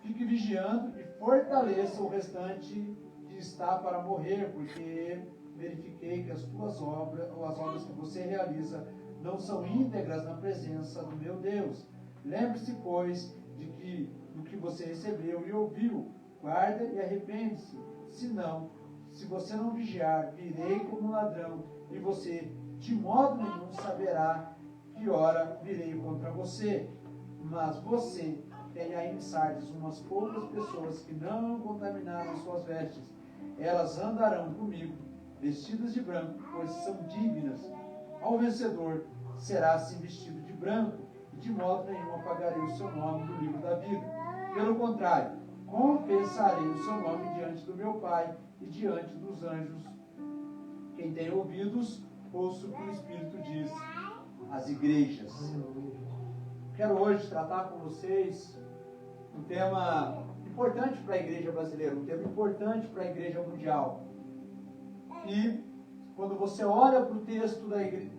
fique vigiando e fortaleça o restante que está para morrer, porque verifiquei que as tuas obras, ou as obras que você realiza, não são íntegras na presença do meu Deus. Lembre-se, pois, do que você recebeu e ouviu, guarda e arrepende-se. Se você não vigiar, virei como um ladrão, e você de modo nenhum saberá que hora virei contra você. Mas você tem aí em Sardes umas poucas pessoas que não contaminaram suas vestes. Elas andarão comigo, vestidas de branco, pois são dignas. Ao vencedor será assim vestido de branco, e de modo nenhum apagarei o seu nome do livro da vida. Pelo contrário, confessarei o seu nome diante do meu Pai e diante dos anjos. Quem tem ouvidos, ouça o que o Espírito diz às igrejas. Quero hoje tratar com vocês um tema importante para a igreja brasileira, um tema importante para a igreja mundial. E quando você olha para o texto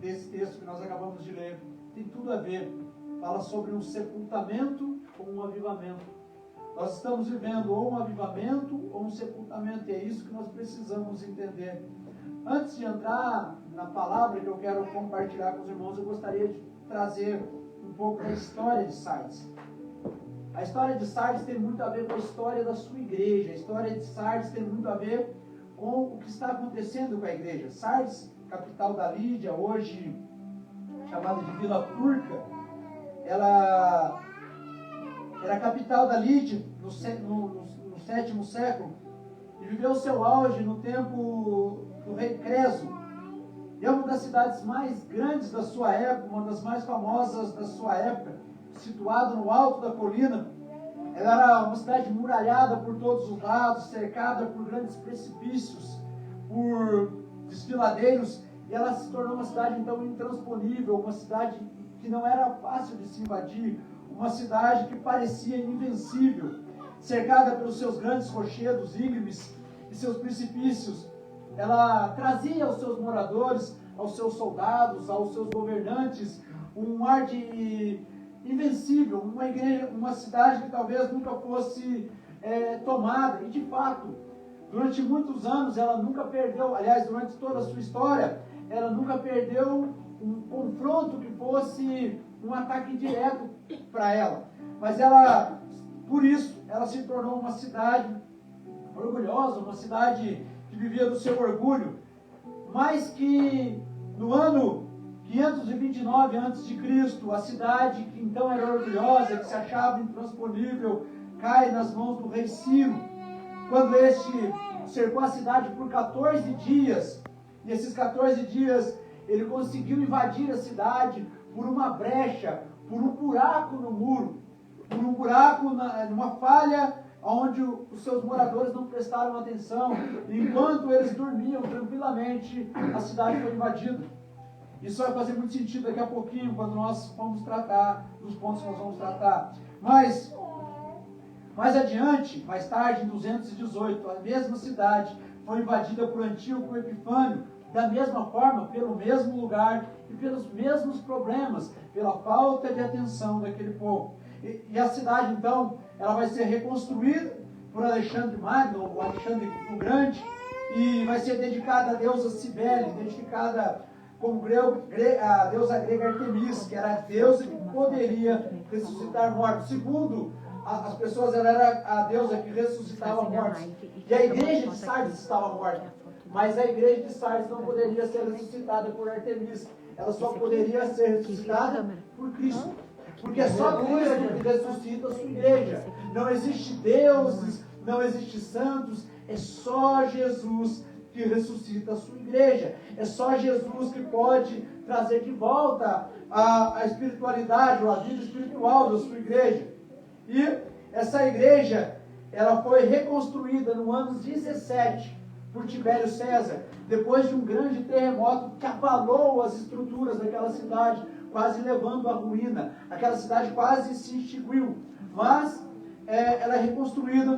desse texto que nós acabamos de ler, tem tudo a ver. Fala sobre um sepultamento ou um avivamento. Nós estamos vivendo ou um avivamento ou um sepultamento, e é isso que nós precisamos entender. Antes de entrar na palavra que eu quero compartilhar com os irmãos, eu gostaria de trazer um pouco da história de Sardes. A história de Sardes tem muito a ver com a história da sua igreja. A história de Sardes tem muito a ver com o que está acontecendo com a igreja. Sardes, capital da Lídia, hoje chamada de Vila Turca, ela era a capital da Lídia no 7º século e viveu seu auge no tempo do rei Creso. E é uma das cidades mais grandes da sua época, uma das mais famosas da sua época, situada no alto da colina. Ela era uma cidade muralhada por todos os lados, cercada por grandes precipícios, por desfiladeiros, e ela se tornou uma cidade então intransponível, uma cidade que não era fácil de se invadir, uma cidade que parecia invencível, cercada pelos seus grandes rochedos íngremes e seus precipícios. Ela trazia aos seus moradores, aos seus soldados, aos seus governantes, um ar de invencível, uma cidade que talvez nunca fosse tomada. E de fato, durante muitos anos ela nunca perdeu, aliás, durante toda a sua história, ela nunca perdeu um confronto que fosse um ataque direto para ela. Mas ela, por isso, ela se tornou uma cidade orgulhosa, uma cidade que vivia do seu orgulho, mas que no ano 529 a.C., a cidade que então era orgulhosa, que se achava intransponível, cai nas mãos do rei Ciro, quando este cercou a cidade por 14 dias, e esses 14 dias ele conseguiu invadir a cidade por uma brecha, por um buraco no muro, por um buraco, numa falha onde os seus moradores não prestaram atenção. Enquanto eles dormiam tranquilamente, a cidade foi invadida. Isso vai fazer muito sentido daqui a pouquinho, quando nós vamos tratar dos pontos que nós vamos tratar. Mas, mais adiante, mais tarde, em 218, a mesma cidade foi invadida por Antíoco Epifânio, da mesma forma, pelo mesmo lugar e pelos mesmos problemas, pela falta de atenção daquele povo. E a cidade, então, ela vai ser reconstruída por Alexandre Magno, ou Alexandre o Grande, e vai ser dedicada à deusa Cibele, dedicada como a deusa grega Artemis, que era a deusa que poderia ressuscitar mortos. Segundo as pessoas, ela era a deusa que ressuscitava mortos. E a igreja de Sardes estava morta. Mas a igreja de Sardes não poderia ser ressuscitada por Artemis. Ela só poderia ser ressuscitada por Cristo. Porque é só Cristo que ressuscita a sua igreja. Não existe deuses, não existe santos, é só Jesus que ressuscita a sua igreja. É só Jesus que pode trazer de volta a espiritualidade, ou a vida espiritual da sua igreja. E essa igreja, ela foi reconstruída no ano 17 por Tibério César, depois de um grande terremoto que abalou as estruturas daquela cidade, quase levando à ruína. Aquela cidade quase se extinguiu, mas ela é reconstruída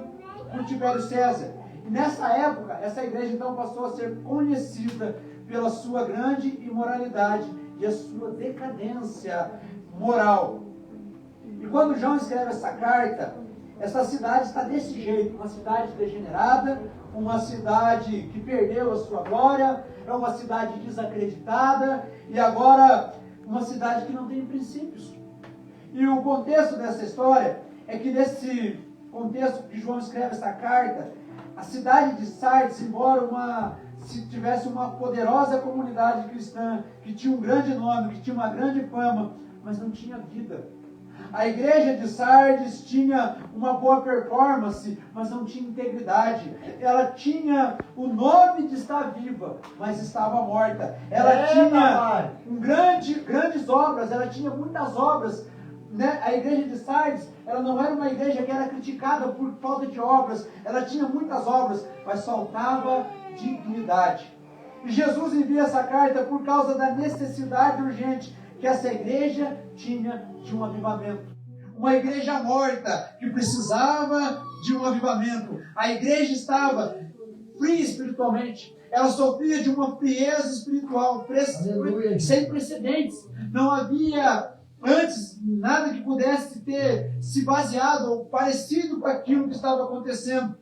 por Tibério César. E nessa época, essa igreja então passou a ser conhecida pela sua grande imoralidade e a sua decadência moral. E quando João escreve essa carta, essa cidade está desse jeito, uma cidade degenerada, uma cidade que perdeu a sua glória, é uma cidade desacreditada, e agora uma cidade que não tem princípios. E o contexto dessa história é que nesse contexto que João escreve essa carta, a cidade de Sardes, embora se tivesse uma poderosa comunidade cristã, que tinha um grande nome, que tinha uma grande fama, mas não tinha vida. A igreja de Sardes tinha uma boa performance, mas não tinha integridade. Ela tinha o nome de estar viva, mas estava morta. Ela tinha grandes obras, ela tinha muitas obras. Né? A igreja de Sardes, ela não era uma igreja que era criticada por falta de obras. Ela tinha muitas obras, mas faltava dignidade. E Jesus envia essa carta por causa da necessidade urgente que essa igreja tinha de um avivamento. Uma igreja morta que precisava de um avivamento. A igreja estava fria espiritualmente. Ela sofria de uma frieza espiritual sem precedentes. Não havia antes nada que pudesse ter se baseado ou parecido com aquilo que estava acontecendo.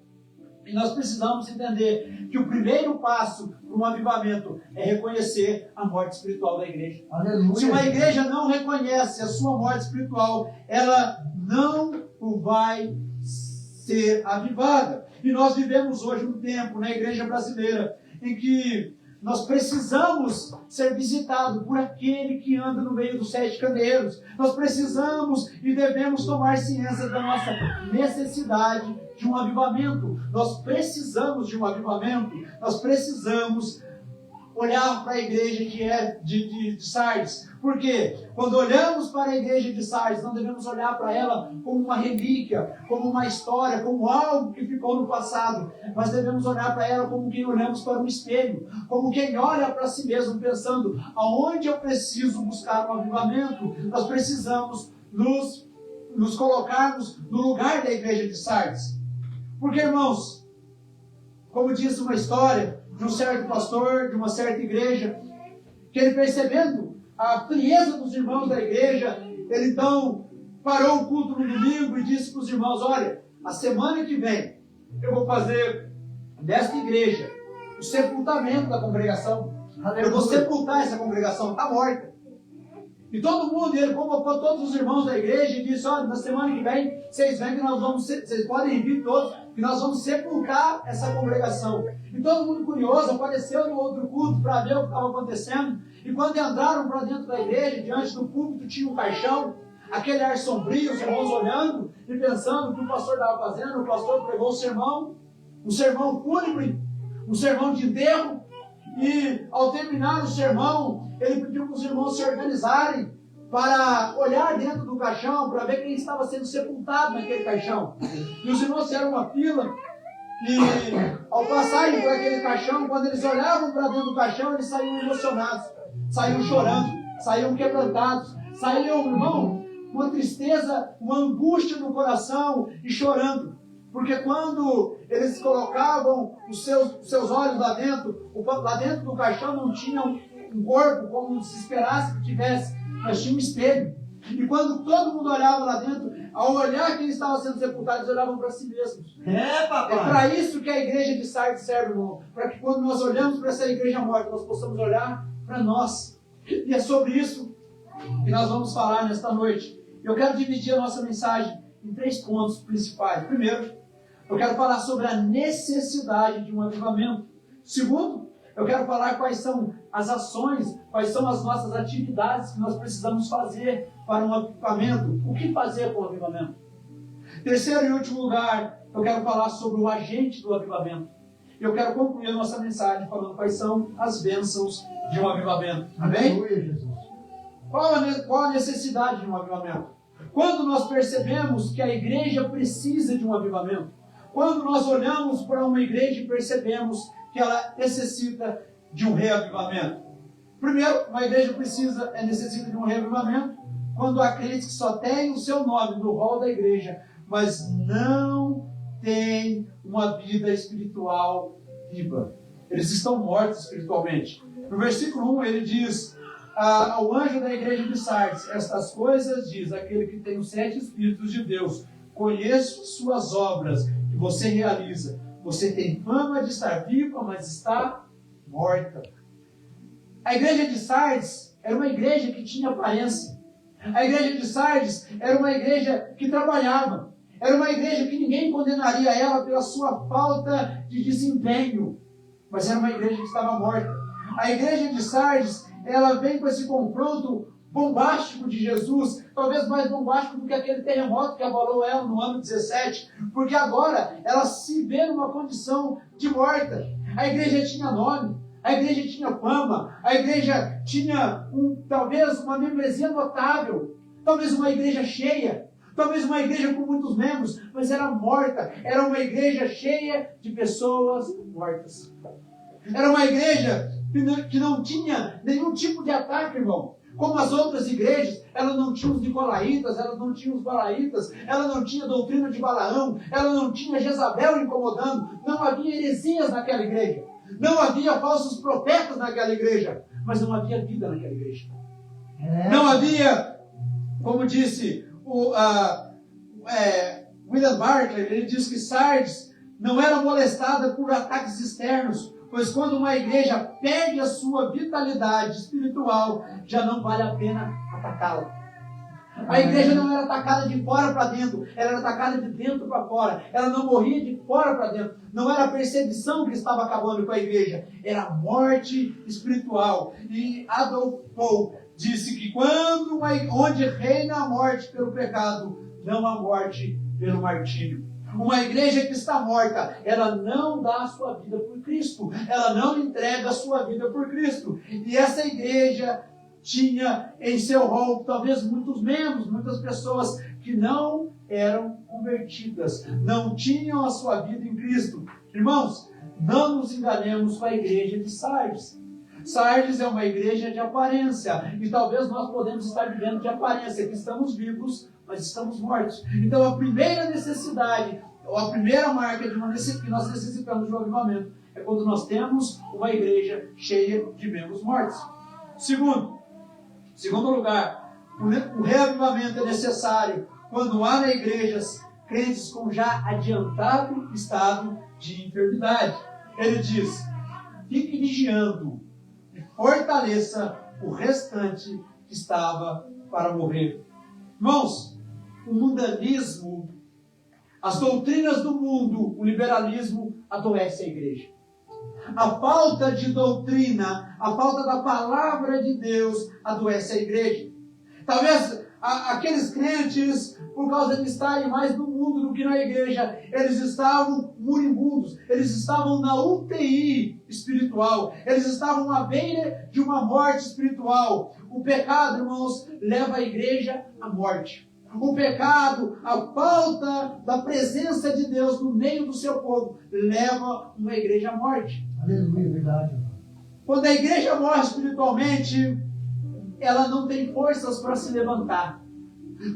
E nós precisamos entender que o primeiro passo para um avivamento é reconhecer a morte espiritual da igreja. Aleluia. Se uma igreja não reconhece a sua morte espiritual, ela não vai ser avivada. E nós vivemos hoje um tempo na igreja brasileira em que nós precisamos ser visitados por aquele que anda no meio dos 7 candeeiros. Nós precisamos e devemos tomar ciência da nossa necessidade de um avivamento. Nós precisamos de um avivamento. Nós precisamos olhar para a igreja que é de Sardes. Por quê? Quando olhamos para a igreja de Sardes, não devemos olhar para ela como uma relíquia, como uma história, como algo que ficou no passado. Mas devemos olhar para ela como quem olhamos para um espelho, como quem olha para si mesmo pensando, aonde eu preciso buscar um avivamento? Nós precisamos nos colocarmos no lugar da igreja de Sardes. Porque, irmãos, como disse uma história de um certo pastor, de uma certa igreja, que ele percebendo a frieza dos irmãos da igreja, ele então parou o culto no domingo e disse para os irmãos, olha, a semana que vem eu vou fazer desta igreja o sepultamento da congregação. Eu vou sepultar essa congregação, está morta. E todo mundo, ele convocou todos os irmãos da igreja e disse, olha, na semana que vem, vocês vêm que nós vamos, vocês podem vir todos, que nós vamos sepultar essa congregação. E todo mundo curioso, apareceu no outro culto para ver o que estava acontecendo. E quando entraram para dentro da igreja, diante do púlpito tinha um caixão, aquele ar sombrio, os irmãos olhando e pensando o que o pastor estava fazendo. O pastor pregou um sermão fúnebre, um sermão de enterro. E ao terminar o sermão, ele pediu para os irmãos se organizarem para olhar dentro do caixão, para ver quem estava sendo sepultado naquele caixão. E os irmãos fizeram uma fila, e ao passarem por aquele caixão, quando eles olhavam para dentro do caixão, eles saíam emocionados, saíam chorando, saíam quebrantados, saíam, irmão, com uma tristeza, uma angústia no coração e chorando. Porque quando eles colocavam os seus olhos lá dentro do caixão não tinha um corpo como se esperasse que tivesse, mas tinha um espelho. E quando todo mundo olhava lá dentro, ao olhar quem estava sendo sepultado, eles olhavam para si mesmos. Papai. É para isso que a igreja de Sardes serve, irmão. Para que quando nós olhamos para essa igreja morta, nós possamos olhar para nós. E é sobre isso que nós vamos falar nesta noite. Eu quero dividir a nossa mensagem em 3 pontos principais. Primeiro, eu quero falar sobre a necessidade de um avivamento. Segundo, eu quero falar quais são as ações, quais são as nossas atividades que nós precisamos fazer para um avivamento. O que fazer com o avivamento? Terceiro e último lugar, eu quero falar sobre o agente do avivamento. Eu quero concluir a nossa mensagem falando quais são as bênçãos de um avivamento. Amém? Qual a necessidade de um avivamento? Quando nós percebemos que a igreja precisa de um avivamento, quando nós olhamos para uma igreja e percebemos que ela necessita de um reavivamento. Primeiro, uma igreja necessita de um reavivamento quando há crentes que só têm o seu nome no rol da igreja, mas não têm uma vida espiritual viva. Eles estão mortos espiritualmente. No versículo 1 ele diz ao anjo da igreja de Sardes, estas coisas diz aquele que tem os 7 Espíritos de Deus, conheço suas obras que você realiza. Você tem fama de estar viva, mas está morta. A igreja de Sardes era uma igreja que tinha aparência. A igreja de Sardes era uma igreja que trabalhava. Era uma igreja que ninguém condenaria ela pela sua falta de desempenho. Mas era uma igreja que estava morta. A igreja de Sardes, ela vem com esse confronto bombástico de Jesus, talvez mais bombástico do que aquele terremoto que abalou ela no ano 17, porque agora ela se vê numa condição de morta. A igreja tinha nome, a igreja tinha fama, a igreja tinha talvez uma membresia notável, talvez uma igreja cheia, talvez uma igreja com muitos membros, mas era morta, era uma igreja cheia de pessoas mortas. Era uma igreja que não tinha nenhum tipo de ataque, irmão. Como as outras igrejas, ela não tinha os nicolaítas, ela não tinha os balaítas, ela não tinha a doutrina de Balaão, ela não tinha Jezabel incomodando, não havia heresias naquela igreja, não havia falsos profetas naquela igreja, mas não havia vida naquela igreja. Não havia, como disse William Barclay, ele diz que Sardes não era molestada por ataques externos, pois quando uma igreja perde a sua vitalidade espiritual, já não vale a pena atacá-la. A igreja não era atacada de fora para dentro, ela era atacada de dentro para fora. Ela não morria de fora para dentro. Não era a perseguição que estava acabando com a igreja, era a morte espiritual. E Adolf Paul disse que onde reina a morte pelo pecado, não a morte pelo martírio. Uma igreja que está morta, ela não dá a sua vida por Cristo. Ela não entrega a sua vida por Cristo. E essa igreja tinha em seu rol talvez muitos membros, muitas pessoas que não eram convertidas, não tinham a sua vida em Cristo. Irmãos, não nos enganemos com a igreja de Sardes. Sardes é uma igreja de aparência, e talvez nós podemos estar vivendo de aparência, que estamos vivos, mas estamos mortos. Então a primeira necessidade, ou a primeira marca que nós necessitamos de um avivamento, é quando nós temos uma igreja cheia de membros mortos. Segundo lugar, o reavivamento é necessário quando há na igreja crentes com já adiantado estado de enfermidade. Ele diz: fique vigiando e fortaleça o restante que estava para morrer. Irmãos, o mundanismo, as doutrinas do mundo, o liberalismo adoece a igreja. A falta de doutrina, a falta da palavra de Deus adoece a igreja. Talvez aqueles crentes, por causa de estarem mais no mundo do que na igreja, eles estavam moribundos, eles estavam na UTI espiritual, eles estavam à beira de uma morte espiritual. O pecado, irmãos, leva a igreja à morte. O pecado, a falta da presença de Deus no meio do seu povo, leva uma igreja à morte. Aleluia, verdade. Quando a igreja morre espiritualmente, ela não tem forças para se levantar.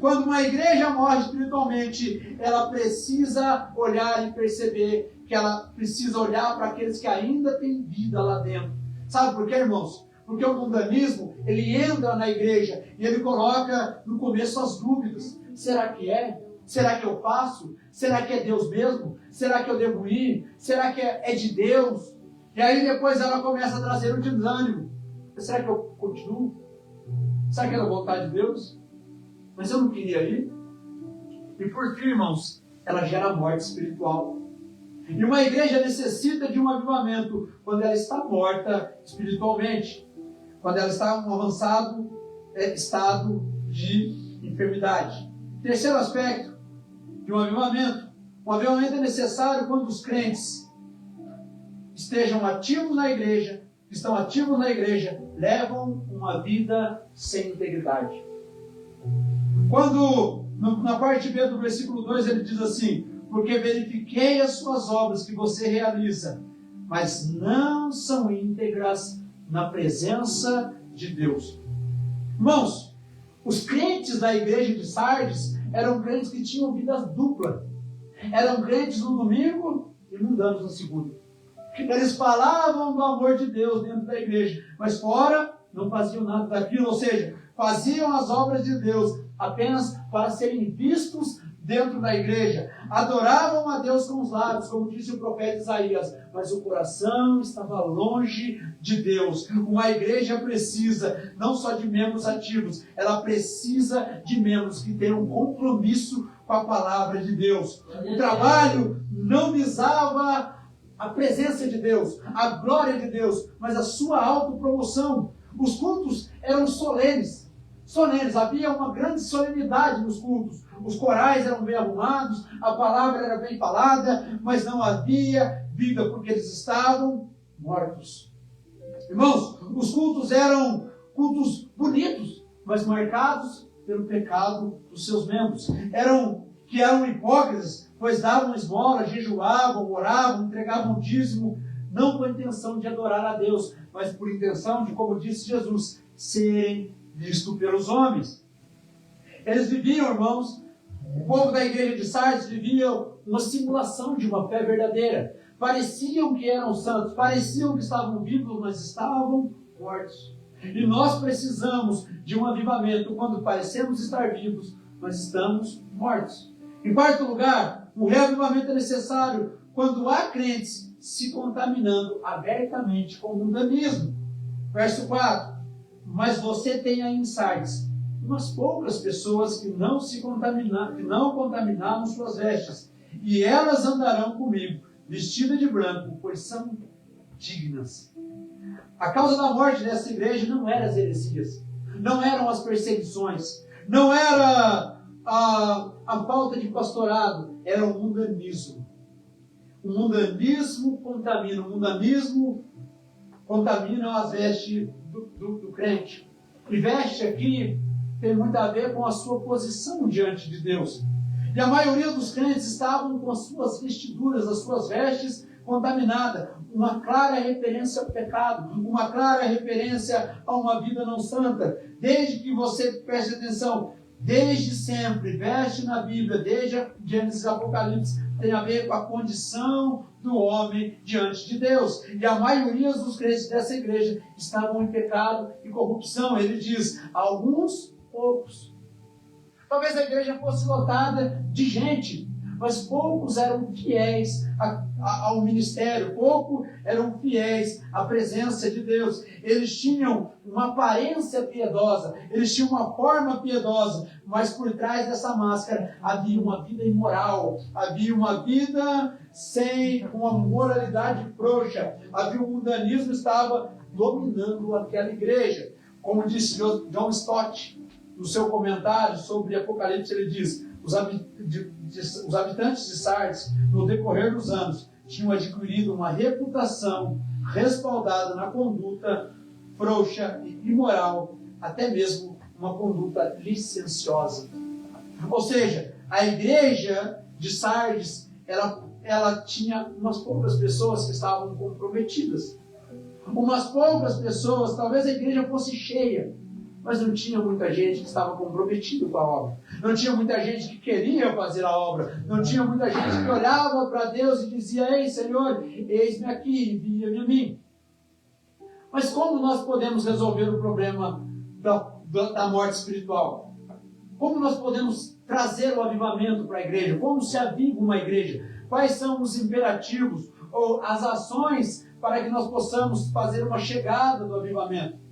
Quando uma igreja morre espiritualmente, ela precisa olhar e perceber que ela precisa olhar para aqueles que ainda têm vida lá dentro. Sabe por quê, irmãos? Porque o mundanismo, ele entra na igreja e ele coloca no começo as dúvidas. Será que é? Será que eu faço? Será que é Deus mesmo? Será que eu devo ir? Será que é de Deus? E aí depois ela começa a trazer o desânimo. Será que eu continuo? Será que é da vontade de Deus? Mas eu não queria ir. E por fim, irmãos, ela gera morte espiritual. E uma igreja necessita de um avivamento quando ela está morta espiritualmente. Quando ela está em um avançado estado de enfermidade. Terceiro aspecto de um avivamento. Um avivamento é necessário quando os crentes estejam ativos na igreja, estão ativos na igreja, levam uma vida sem integridade. Quando, na parte B do versículo 2, ele diz assim: porque verifiquei as suas obras que você realiza, mas não são íntegras na presença de Deus. Irmãos, os crentes da igreja de Sardes eram crentes que tinham vida dupla. Eram crentes no domingo e mundanos na segunda. Eles falavam do amor de Deus dentro da igreja, mas fora não faziam nada daquilo, ou seja, faziam as obras de Deus apenas para serem vistos dentro da igreja. Adoravam a Deus com os lábios, como disse o profeta Isaías, mas o coração estava longe de Deus. Uma igreja precisa não só de membros ativos, ela precisa de membros que tenham um compromisso com a palavra de Deus. O trabalho não visava a presença de Deus, a glória de Deus, mas a sua autopromoção. Os cultos eram solenes. Havia uma grande solenidade nos cultos. Os corais eram bem arrumados, a palavra era bem falada, mas não havia vida, porque eles estavam mortos. Irmãos, os cultos eram cultos bonitos, mas marcados pelo pecado dos seus membros. Eram hipócritas, pois davam esmola, jejuavam, oravam, entregavam dízimo, não com a intenção de adorar a Deus, mas por intenção de, como disse Jesus, serem vistos pelos homens. Eles viviam, irmãos, o povo da igreja de Sardes vivia uma simulação de uma fé verdadeira. Pareciam que eram santos, pareciam que estavam vivos, mas estavam mortos. E nós precisamos de um avivamento quando parecemos estar vivos, mas estamos mortos. Em quarto lugar, o reavivamento é necessário quando há crentes se contaminando abertamente com o mundanismo. Verso 4. Mas você tem aí em Sardes umas poucas pessoas que não contaminaram suas vestes, e elas andarão comigo, vestidas de branco, pois são dignas. A causa da morte dessa igreja não eram as heresias, não eram as perseguições, não era a falta de pastorado, era o mundanismo. O mundanismo contamina as vestes do crente. E veste aqui tem muito a ver com a sua posição diante de Deus. E a maioria dos crentes estavam com as suas vestiduras, as suas vestes contaminadas. Uma clara referência ao pecado, uma clara referência a uma vida não santa. Desde que você preste atenção, desde sempre, veste na Bíblia, desde Gênesis e Apocalipse, tem a ver com a condição do homem diante de Deus. E a maioria dos crentes dessa igreja estavam em pecado e corrupção. Ele diz, alguns poucos. Talvez a igreja fosse lotada de gente, mas poucos eram fiéis ao ministério, poucos eram fiéis à presença de Deus. Eles tinham uma aparência piedosa, eles tinham uma forma piedosa, mas por trás dessa máscara havia uma vida imoral, havia uma vida sem uma moralidade frouxa, havia um mundanismo que estava dominando aquela igreja. Como disse John Stott, no seu comentário sobre Apocalipse, ele diz, os habitantes de Sardes, no decorrer dos anos, tinham adquirido uma reputação respaldada na conduta frouxa e imoral, até mesmo uma conduta licenciosa. Ou seja, a igreja de Sardes, ela tinha umas poucas pessoas que estavam comprometidas. Umas poucas pessoas, talvez a igreja fosse cheia, mas não tinha muita gente que estava comprometida com a obra. Não tinha muita gente que queria fazer a obra. Não tinha muita gente que olhava para Deus e dizia, ei, Senhor, eis-me aqui, envia-me a mim. Mas como nós podemos resolver o problema da morte espiritual? Como nós podemos trazer o avivamento para a igreja? Como se aviva uma igreja? Quais são os imperativos ou as ações para que nós possamos fazer uma chegada do avivamento?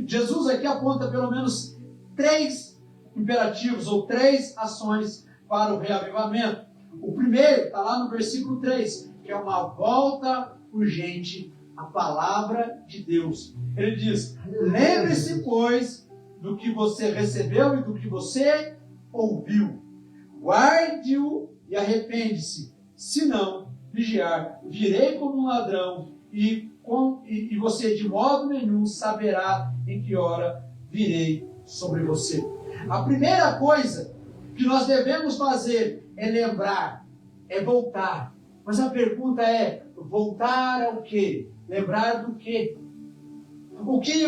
Jesus aqui aponta pelo menos 3 imperativos ou 3 ações para o reavivamento. O primeiro está lá no versículo 3, que é uma volta urgente à palavra de Deus. Ele diz, lembre-se, pois, do que você recebeu e do que você ouviu. Guarde-o e arrepende-se. Se não, vigiar, virei como um ladrão e você de modo nenhum saberá em que hora virei sobre você. A primeira coisa que nós devemos fazer é lembrar, é voltar. Mas a pergunta é, voltar ao quê? Lembrar do quê? O que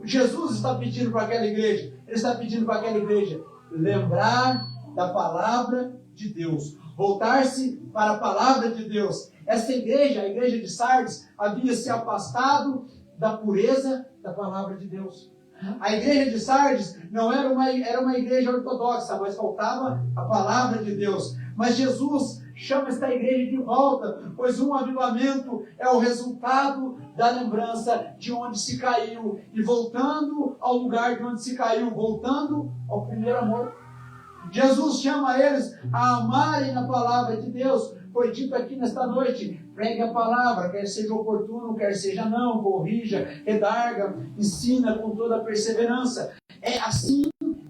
Jesus está pedindo para aquela igreja? Ele está pedindo para aquela igreja lembrar da palavra de Deus. Voltar-se para a palavra de Deus. Essa igreja, a igreja de Sardes, havia se afastado da pureza da palavra de Deus. A igreja de Sardes não era uma igreja ortodoxa, mas faltava a palavra de Deus. Mas Jesus chama esta igreja de volta, pois um avivamento é o resultado da lembrança de onde se caiu e voltando ao lugar de onde se caiu, voltando ao primeiro amor. Jesus chama eles a amarem a palavra de Deus. Foi dito aqui nesta noite: pregue a palavra, quer seja oportuno, quer seja não, corrija, redarga, ensina com toda a perseverança. É assim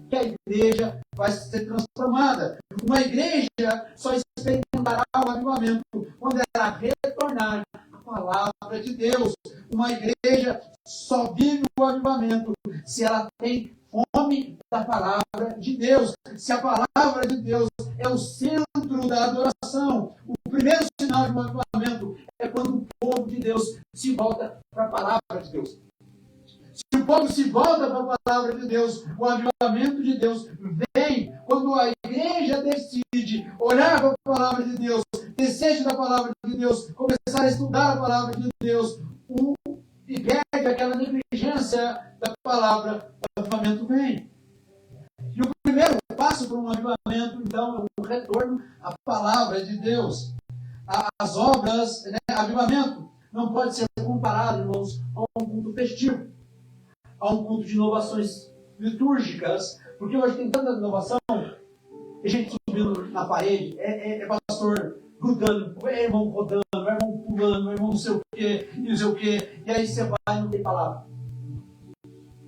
que a igreja vai ser transformada. Uma igreja só experimentará o avivamento quando ela retornar à palavra de Deus. Uma igreja só vive o avivamento se ela tem fome da palavra de Deus. Se a palavra de Deus é o centro da adoração, o primeiro sinal de um avivamento é quando o povo de Deus se volta para a palavra de Deus. Se o povo se volta para a palavra de Deus, o avivamento de Deus vem quando a igreja decide olhar para a palavra de Deus, desejo da palavra de Deus, começar a estudar a palavra de Deus, e perde aquela negligência da palavra, o avivamento vem. E o primeiro passo para um avivamento, então, é o retorno à palavra de Deus. As obras, avivamento, não pode ser comparado, irmãos, a um culto festivo, a um culto de inovações litúrgicas, porque hoje tem tanta inovação, tem gente subindo na parede, é pastor grudando, é irmão rodando, é irmão pulando, é irmão não sei o quê, e não sei o quê, e aí você vai e não tem palavra.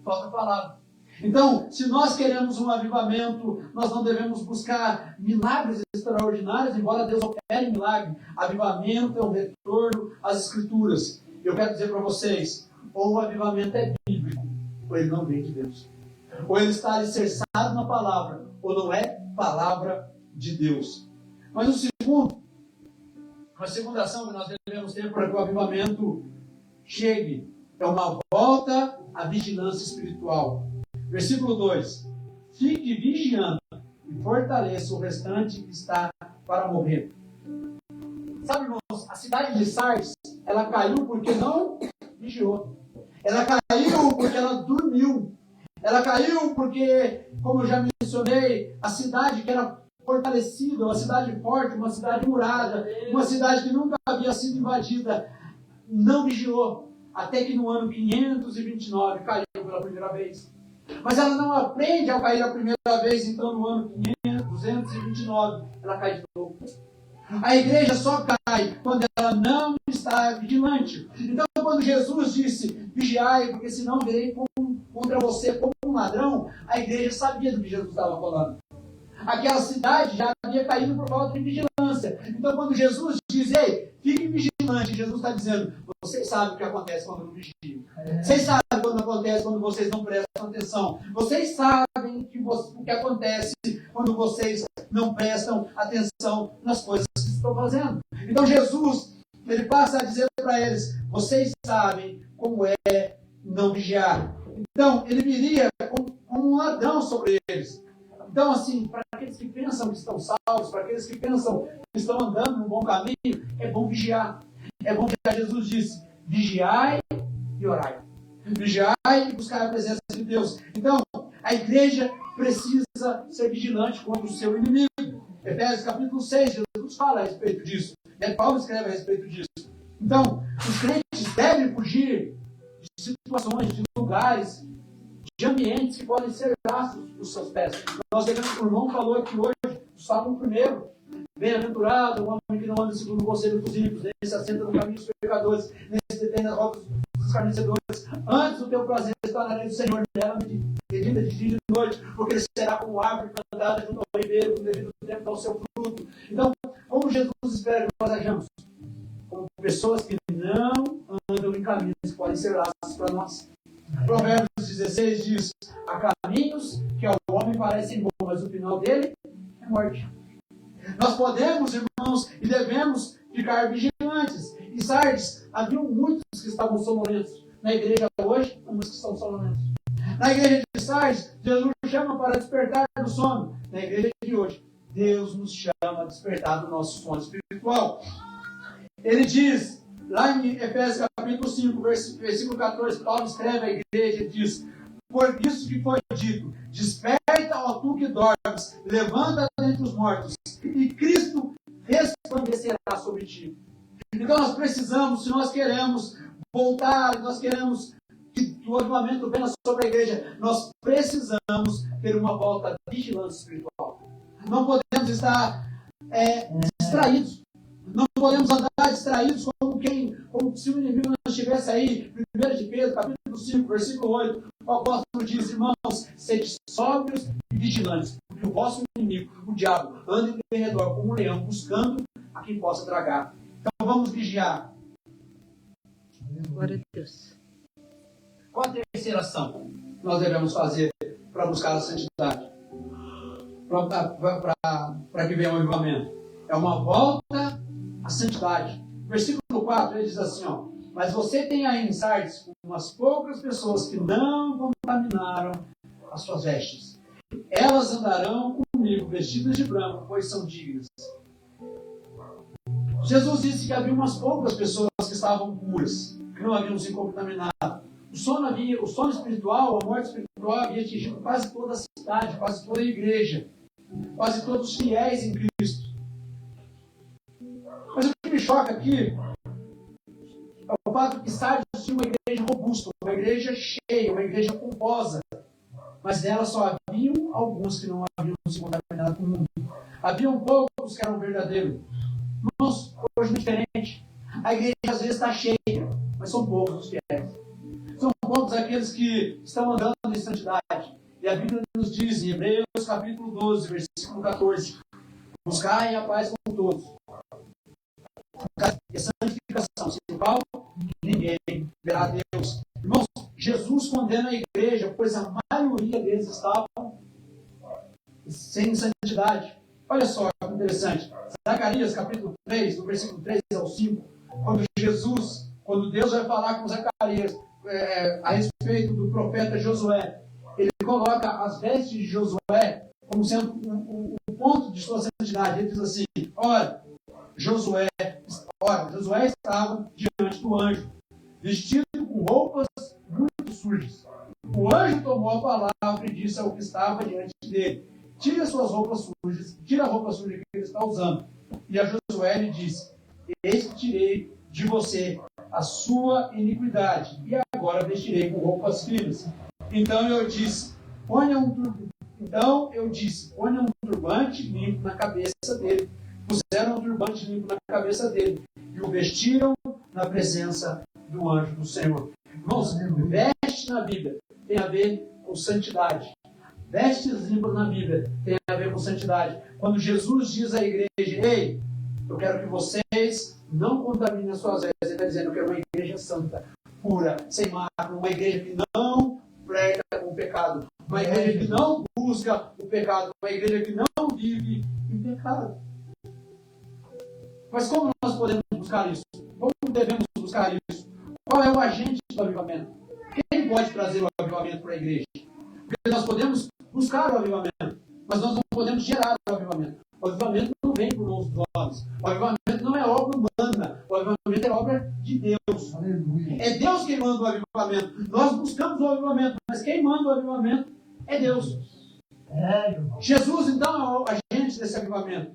Falta palavra. Então, se nós queremos um avivamento, nós não devemos buscar milagres extraordinários, embora Deus opere milagre. Avivamento é o retorno às Escrituras. Eu quero dizer para vocês, ou o avivamento é bíblico, ou ele não vem de Deus. Ou ele está alicerçado na palavra, ou não é palavra de Deus. Mas a segunda ação que nós devemos ter para que o avivamento chegue é uma volta à vigilância espiritual. Versículo 2: fique vigiando e fortaleça o restante que está para morrer. Sabe, irmãos, a cidade de Sardes, ela caiu porque não vigiou. Ela caiu porque ela dormiu. Ela caiu porque, como eu já mencionei, a cidade que era fortalecida, uma cidade forte, uma cidade murada, uma cidade que nunca havia sido invadida, não vigiou, até que no ano 529 caiu pela primeira vez. Mas ela não aprende ao cair a primeira vez, então no ano 229 ela cai de novo. A igreja só cai quando ela não está vigilante. Então, quando Jesus disse, vigiai, porque senão virei contra você como um ladrão, a igreja sabia do que Jesus estava falando. Aquela cidade já havia caído por falta de vigilância. Então, quando Jesus diz, ei, fique vigilante, Jesus está dizendo, vocês sabem o que acontece quando não vigiam. Vocês sabem quando acontece quando vocês não prestam atenção. Vocês sabem o que acontece quando vocês não prestam atenção nas coisas que estão fazendo. Então, Jesus, ele passa a dizer para eles, vocês sabem como é não vigiar. Então, ele viria como um ladrão sobre eles. Então, assim, para aqueles que pensam que estão salvos, para aqueles que pensam que estão andando no bom caminho, é bom vigiar. É bom vigiar. Jesus disse, vigiai e orai. Vigiai e buscar a presença de Deus. Então, a igreja precisa ser vigilante contra o seu inimigo. Efésios capítulo 6, Jesus fala a respeito disso. Paulo escreve a respeito disso. Então, os crentes devem fugir de situações, de lugares, de ambientes que podem ser gastos dos seus pés. Nós devemos, o irmão falou aqui hoje, Salmo 1, bem-aventurado o homem que não anda segundo o conselho dos ímpios, nem se assenta no caminho dos pecadores, nem se detém nas rodas dos escarnecedores. Antes o teu prazer está na lei do Senhor, nela medita de dia e de noite, porque ele será como árvore plantada junto ao ribeiro, no devido tempo dá o seu fruto. Então, como Jesus espera que nós hajamos? Como pessoas que não andam em caminhos que podem ser laços para nós. Provérbios 16 diz, há caminhos que ao homem parecem bons, mas o final dele é morte. Nós podemos, irmãos, e devemos ficar vigilantes. Em Sardes, havia muitos que estavam sonolentos. Na igreja hoje, há muitos que estão sonolentos. Na igreja de Sardes, Jesus nos chama para despertar do sono. Na igreja de hoje, Deus nos chama a despertar do nosso sono espiritual. Ele diz, lá em Efésios capítulo 5, versículo 14, Paulo escreve à igreja e diz, por isso que foi dito: desperta, ó tu que dormes, levanta dentre os mortos, e Cristo resplandecerá sobre ti. Então nós precisamos, se nós queremos voltar, nós queremos que o avivamento venha sobre a igreja, nós precisamos ter uma volta vigilante espiritual. Não podemos estar distraídos. Não podemos andar distraídos como se o inimigo não estivesse aí. 1 de Pedro, capítulo 5, versículo 8, o apóstolo diz: irmãos, sede sóbrios e vigilantes, porque o vosso inimigo, o diabo, anda em redor como um leão, buscando a quem possa tragar. Então vamos vigiar. Glória a Deus. Qual a terceira ação que nós devemos fazer para buscar a santidade? Para que venha o avivamento? É uma volta à santidade. Versículo 4, ele diz assim, ó: mas você tem aí em Sardes umas poucas pessoas que não contaminaram as suas vestes. Elas andarão comigo vestidas de branco, pois são dignas. Jesus disse que havia umas poucas pessoas que estavam puras, que não haviam se contaminado. O sono espiritual, a morte espiritual havia atingido quase toda a cidade, quase toda a igreja, quase todos os fiéis em Cristo. Mas o que me choca aqui é o fato que Sardes tinha uma igreja robusta, uma igreja cheia, uma igreja pomposa, mas nela só haviam alguns que não haviam se contaminado com o mundo. Haviam poucos que eram verdadeiros. Irmãos, hoje é diferente. A igreja às vezes está cheia, mas são poucos os fiéis. São poucos aqueles que estão andando em santidade. E a Bíblia nos diz em Hebreus capítulo 12, versículo 14: buscai a paz com todos. E a santificação, sem qual ninguém verá a Deus. Irmãos, Jesus condena a igreja, pois a maioria deles estavam sem santidade. Olha só que interessante. Zacarias capítulo 3, do versículo 3 ao 5, quando Deus vai falar com Zacarias a respeito do profeta Josué, ele coloca as vestes de Josué como sendo o ponto de sua santidade. Ele diz assim: ora, Josué estava diante do anjo, vestido com roupas muito sujas. O anjo tomou a palavra e disse ao que estava diante dele: tira suas roupas sujas, tira a roupa suja que ele está usando. E a Josué lhe disse: eis que tirei de você a sua iniquidade, e agora vestirei com roupas finas. Então eu disse: ponha um turbante limpo na cabeça dele. Puseram um turbante limpo na cabeça dele e o vestiram na presença do anjo do Senhor. Irmãos, veste na Bíblia tem a ver com santidade. Vestes limpas na Bíblia tem a ver com santidade. Quando Jesus diz à igreja: ei, eu quero que vocês não contaminem as suas vestes, ele está dizendo: eu quero uma igreja santa, pura, sem mácula, uma igreja que não prega com o pecado, uma igreja que não busca o pecado, uma igreja que não vive em pecado. Mas como nós podemos buscar isso? Como devemos buscar isso? Qual é o agente do avivamento? Quem pode trazer o avivamento para a igreja? Porque nós podemos buscar o avivamento, mas nós não podemos gerar o avivamento. O avivamento não vem por mãos dos homens. O avivamento não é obra humana. O avivamento é obra de Deus. Aleluia. É Deus quem manda o avivamento. Nós buscamos o avivamento, mas quem manda o avivamento é Deus. Jesus, então, é o agente desse avivamento.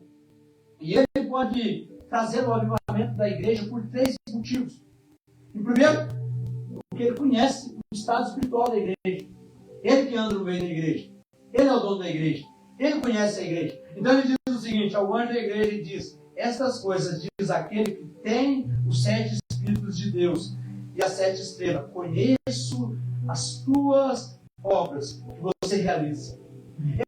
E ele pode trazer o avivamento da igreja por 3 motivos. Em primeiro, porque ele conhece o estado espiritual da igreja. Ele que anda no meio da igreja. Ele é o dono da igreja. Ele conhece a igreja. Então ele diz o seguinte ao anjo da igreja: ele diz: estas coisas diz aquele que tem os 7 Espíritos de Deus e as 7 estrelas. Conheço as tuas obras que você realiza.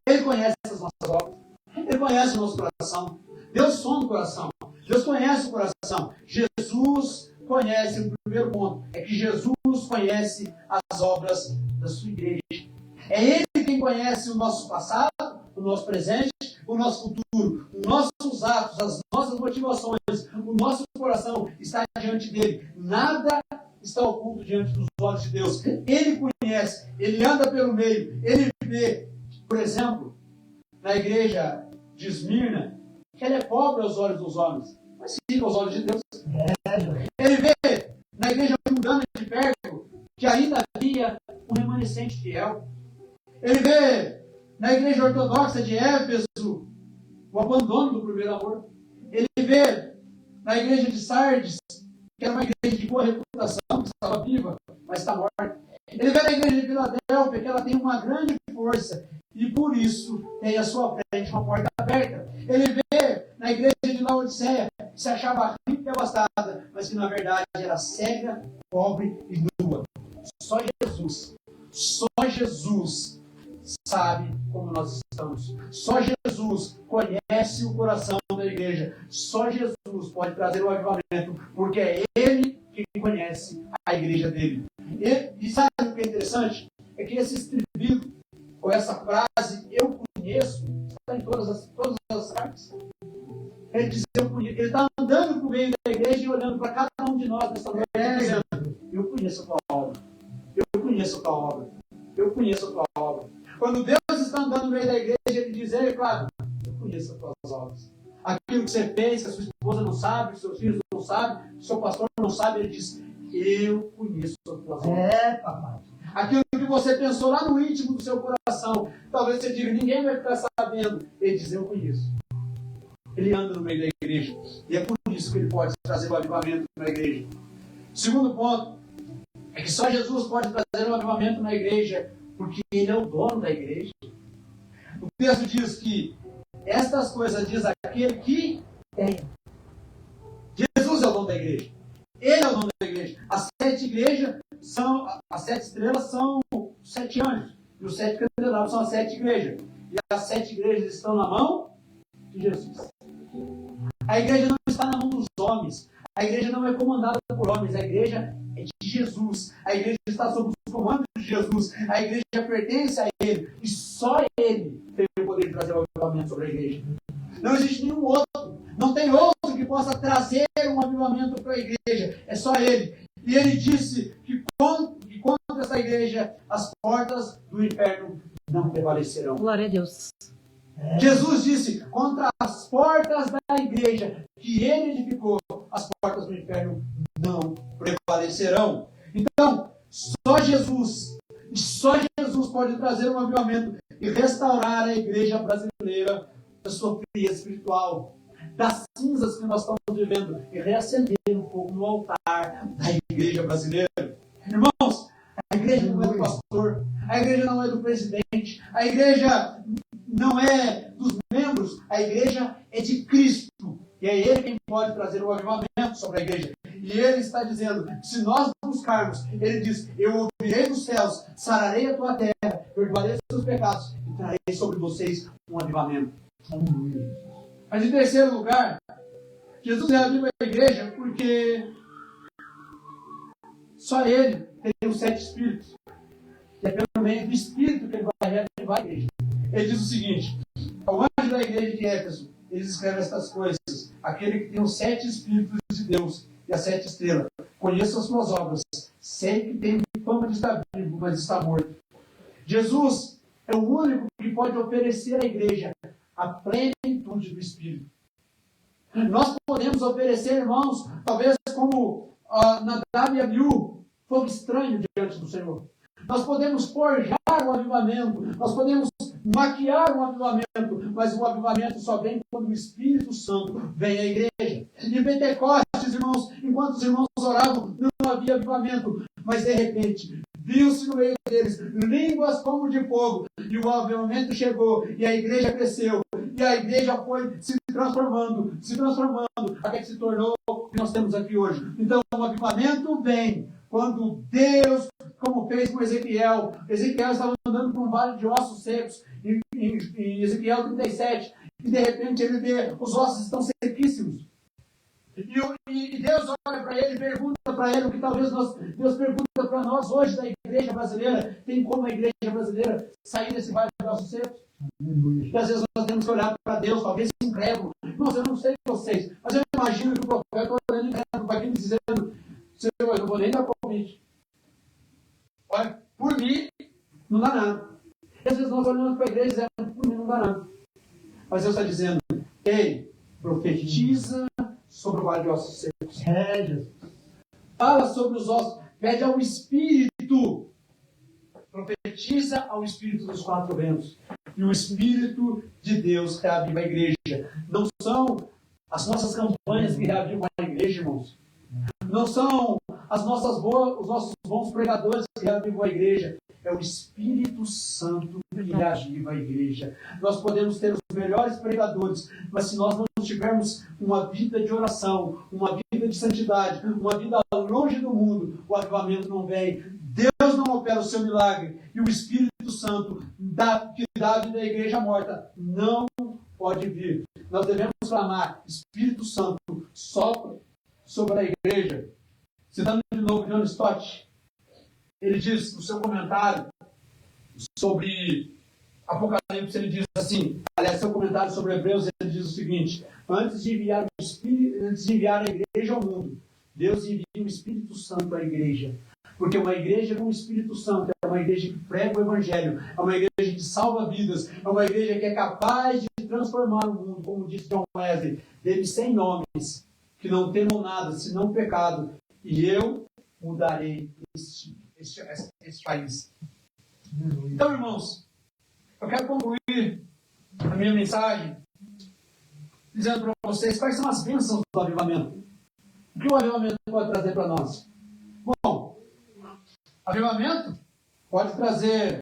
Ele conhece as nossas obras. Ele conhece o nosso coração. Deus sonda o coração. Deus conhece o coração. Jesus conhece, o primeiro ponto é que Jesus conhece as obras da sua igreja. É Ele quem conhece o nosso passado, o nosso presente, o nosso futuro, os nossos atos, as nossas motivações, o nosso coração está diante dele. Nada está oculto diante dos olhos de Deus. Ele conhece, ele anda pelo meio, ele vê, por exemplo, na igreja de Esmirna, que ela é pobre aos olhos dos homens, mas sim aos olhos de Deus. Ele vê na igreja mundana de Pérgamo que ainda havia um remanescente adolescente fiel. Ele vê na igreja ortodoxa de Éfeso o abandono do primeiro amor. Ele vê na igreja de Sardes, que era uma igreja de boa reputação, que estava viva, mas está morta. Ele vê na igreja de Filadélfia que ela tem uma grande força e por isso tem à sua frente uma porta aberta. Ele vê na igreja de Laodiceia que se achava rica e abastada, mas que na verdade era cega, pobre e nua. Só Jesus sabe como nós estamos. Só Jesus conhece o coração da igreja. Só Jesus pode trazer o avivamento, porque é Ele que conhece a igreja dele. E sabe o que é interessante? É que esse estribilho, ou essa frase, eu conheço, está em todas as cartas. Ele diz, eu conheço. Ele está andando por meio da igreja e olhando para cada um de nós nessa noite, dizendo, eu conheço a tua obra. Eu conheço a tua obra. Eu conheço a tua obra. Quando Deus está andando no meio da igreja, Ele diz, claro, eu conheço as tuas obras. Aquilo que você fez, que a sua esposa não sabe, que seus filhos não sabem, que o seu pastor não sabe, Ele diz, eu conheço as tuas obras. Papai. Aquilo que você pensou lá no íntimo do seu coração, talvez você diga, ninguém vai ficar sabendo. Ele diz, eu conheço. Ele anda no meio da igreja. E é por isso que ele pode trazer o avivamento na igreja. Segundo ponto, é que só Jesus pode trazer o avivamento na igreja, porque Ele é o dono da igreja. O texto diz que estas coisas diz aquele que tem. Jesus é o dono da igreja. Ele é o dono da igreja. As 7 igrejas as 7 estrelas são 7 anjos. E os 7 candelabros são as 7 igrejas. E as 7 igrejas estão na mão de Jesus. A igreja não está na mão dos homens. A igreja não é comandada por homens. A igreja é de Jesus. A igreja está sob os comandos de Jesus. A igreja pertence a Ele. E só Ele tem o poder de trazer o avivamento sobre a igreja. Não existe nenhum outro. Não tem outro que possa trazer um avivamento para a igreja. É só Ele. E Ele disse que contra essa igreja as portas do inferno não prevalecerão. Glória a Deus. Jesus disse, contra as portas da igreja que Ele edificou, as portas do inferno não prevalecerão. Então, só Jesus pode trazer um avivamento e restaurar a igreja brasileira da sua frieza espiritual, das cinzas que nós estamos vivendo, e reacender um fogo no altar da igreja brasileira. Irmãos, a igreja não é do pastor, a igreja não é do presidente, a igreja não é dos membros, a igreja é de Cristo. E é Ele quem pode trazer o avivamento sobre a igreja. E Ele está dizendo, se nós buscarmos, Ele diz, eu ouvirei dos céus, sararei a tua terra, perdoarei os seus pecados e trarei sobre vocês um avivamento. Mas em terceiro lugar, Jesus reaviva a igreja porque só Ele tem os 7 espíritos. E é pelo meio do espírito que Ele vai reavivar a igreja. Ele diz o seguinte, ao anjo da igreja de Éfeso, ele escreve estas coisas, aquele que tem os 7 espíritos de Deus e as 7 estrelas. Conheço as suas obras, sei que tem fama de estar vivo, mas está morto. Jesus é o único que pode oferecer à igreja a plenitude do Espírito. Nós podemos oferecer, irmãos, talvez como Nadab e Abiú, fogo estranho diante do Senhor. Nós podemos forjar o avivamento, nós podemos maquiar o avivamento, mas o avivamento só vem quando o Espírito Santo vem à igreja. Em Pentecostes, irmãos, enquanto os irmãos oravam, não havia avivamento, mas de repente, viu-se no meio deles línguas como de fogo, e o avivamento chegou, e a igreja cresceu, e a igreja foi se transformando, até que se tornou o que nós temos aqui hoje. Então, o avivamento vem quando Deus, como fez com Ezequiel estava andando por um vale de ossos secos, em Ezequiel 37, e de repente ele vê, os ossos estão sequíssimos. E Deus olha para ele e pergunta para ele o que talvez Deus pergunta para nós hoje da igreja brasileira: tem como a igreja brasileira sair desse vale de ossos secos? E às vezes nós temos que olhar para Deus, talvez incrédulo. Irmãos, eu não sei vocês, mas eu imagino que o profeta olhando incrédulo para aquilo dizendo: Senhor, eu não vou nem dar convite. Olha, por mim, não dá nada. E às vezes nós olhamos para a igreja e dizemos: por mim não dá nada. Mas Deus está dizendo: ei, profetiza sobre o vale de ossos secos. Fala sobre os ossos. Pede ao Espírito profetiza ao Espírito dos quatro ventos. E o Espírito de Deus reaviva a igreja. Não são as nossas campanhas que reavivam a igreja, irmãos. Não são os nossos bons pregadores que reavivam a igreja. É o Espírito Santo que reaviva a igreja. Nós podemos ter os melhores pregadores, mas se nós não tivermos uma vida de oração, uma vida de santidade, uma vida longe do mundo, o avivamento não vem. Deus não opera o seu milagre. E o Espírito Santo que dá a vida à igreja morta não pode vir. Nós devemos clamar: Espírito Santo, sopra sobre a igreja. Citando de novo John Stott, ele diz no seu comentário sobre Apocalipse, ele diz assim, aliás, seu comentário sobre Hebreus, ele diz o seguinte: antes de enviar a igreja ao mundo, Deus envia o Espírito Santo à igreja. Porque uma igreja com o Espírito Santo é uma igreja que prega o Evangelho, é uma igreja que salva vidas, é uma igreja que é capaz de transformar o mundo, como disse John Wesley, dele 100 homens que não temam nada, senão pecado, e eu mudarei este país. Então, irmãos, eu quero concluir a minha mensagem dizendo para vocês quais são as bênçãos do avivamento. O que o avivamento pode trazer para nós? Bom, avivamento pode trazer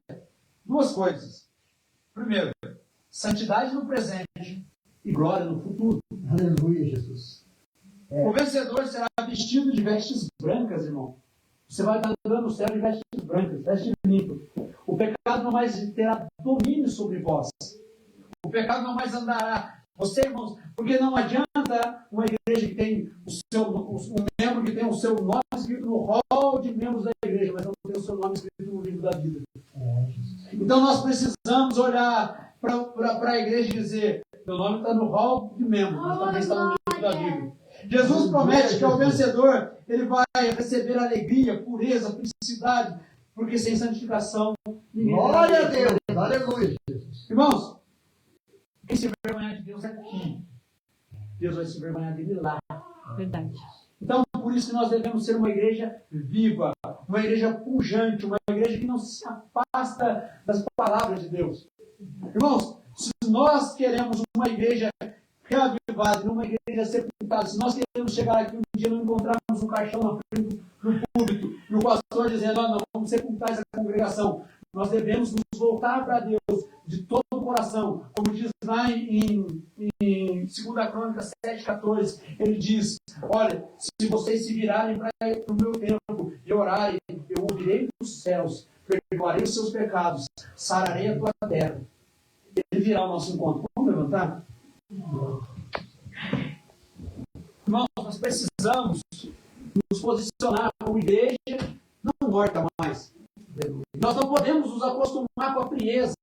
duas coisas. Primeiro, santidade no presente e glória no futuro. Aleluia, Jesus. O vencedor será vestido de vestes brancas, irmão. Você vai estar andando no céu de vestes brancas, vestes limpas. O pecado não mais terá domínio sobre vós. O pecado não mais andará. Você, irmãos, porque não adianta uma igreja que tem um membro que tem o seu nome escrito no rol de membros da igreja, mas não tem o seu nome escrito no livro da vida. Então nós precisamos olhar para a igreja e dizer: meu nome está no rol de membros, mas também está no livro da vida. Jesus promete que ao vencedor ele vai receber alegria, pureza, felicidade, porque sem santificação ninguém. Glória a Deus! Aleluia, Jesus. Irmãos, quem se envergonhar de Deus aqui, Deus vai se envergonhar dele lá. Verdade. Então, por isso que nós devemos ser uma igreja viva, uma igreja pujante, uma igreja que não se afasta das palavras de Deus. Irmãos, se nós queremos uma igreja reavivada, uma igreja sepultada, se nós queremos chegar aqui um dia e não encontrarmos um caixão na frente do púlpito, e o pastor dizendo: não, vamos sepultar essa congregação, nós devemos nos voltar para Deus de todo o coração, como diz lá em 2 Crônicas 7,14, ele diz: olha, se vocês se virarem para o meu templo e orarem, eu ouvirei dos céus, perdoarei os seus pecados, sararei a tua terra. Ele virá ao nosso encontro. Vamos levantar? Irmãos, nós precisamos nos posicionar como igreja não morta mais. Nós não podemos nos acostumar com a frieza.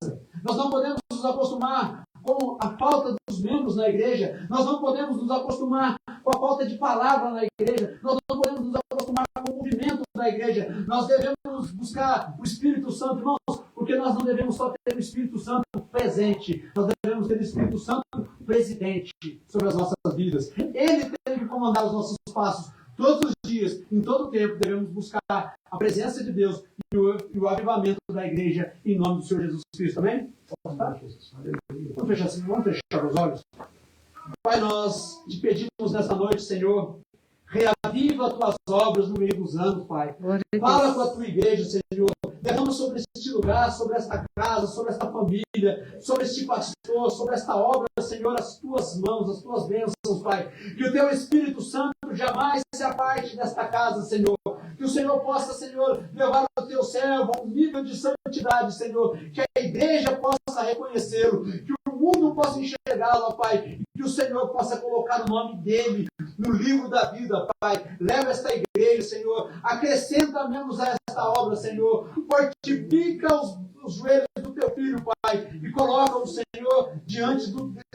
Nós não podemos nos acostumar com a falta dos membros na igreja. Nós não podemos nos acostumar com a falta de palavra na igreja. Nós não podemos nos acostumar com o movimento da igreja. Nós devemos buscar o Espírito Santo, irmãos, porque nós não devemos só ter o Espírito Santo presente. Nós devemos ter o Espírito Santo presidente sobre as nossas vidas. Ele tem que comandar os nossos passos. Todos os dias, em todo o tempo, devemos buscar a presença de Deus e o avivamento da igreja em nome do Senhor Jesus Cristo. Amém? Vamos fechar os olhos. Pai, nós te pedimos nesta noite, Senhor, reaviva as tuas obras no meio dos anos, Pai. Fala com a tua igreja, Senhor. Derrama sobre este lugar, sobre esta casa, sobre esta família, sobre este pastor, sobre esta obra, Senhor, as tuas mãos, as tuas bênçãos, Pai. Que o teu Espírito Santo jamais se aparte desta casa, Senhor. Que o Senhor possa, Senhor, levar o teu servo a um nível de santidade, Senhor. Que a igreja possa reconhecê-lo. Que o mundo possa enxergá-lo, Pai. E que o Senhor possa colocar o nome dele no livro da vida, Pai. Leva esta igreja, Senhor. Acrescenta menos a esta obra, Senhor. Fortifica os joelhos do teu filho, Pai. E coloca o Senhor diante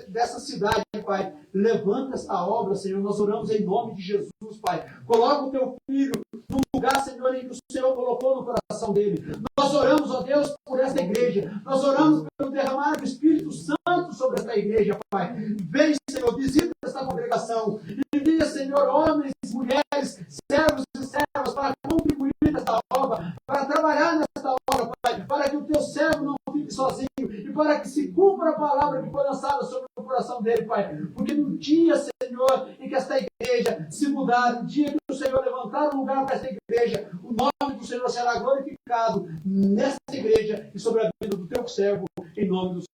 dessa cidade, Pai. Levanta esta obra, Senhor. Nós oramos em nome de Jesus, Pai. Coloca o teu filho no lugar, Senhor, em que o Senhor colocou no coração dele. Nós oramos, ó Deus, por esta igreja. Nós oramos pelo derramar do Espírito Santo sobre esta igreja, Pai. Vem, Senhor, visita esta congregação. Envia, Senhor, homens, mulheres, servos e servas para contribuir nesta obra, para trabalhar nesta obra, Pai, para palavra que foi lançada sobre o coração dele, Pai. Porque no dia, Senhor, em que esta igreja se mudar, no dia que o Senhor levantar um lugar para esta igreja, o nome do Senhor será glorificado nesta igreja e sobre a vida do teu servo, em nome do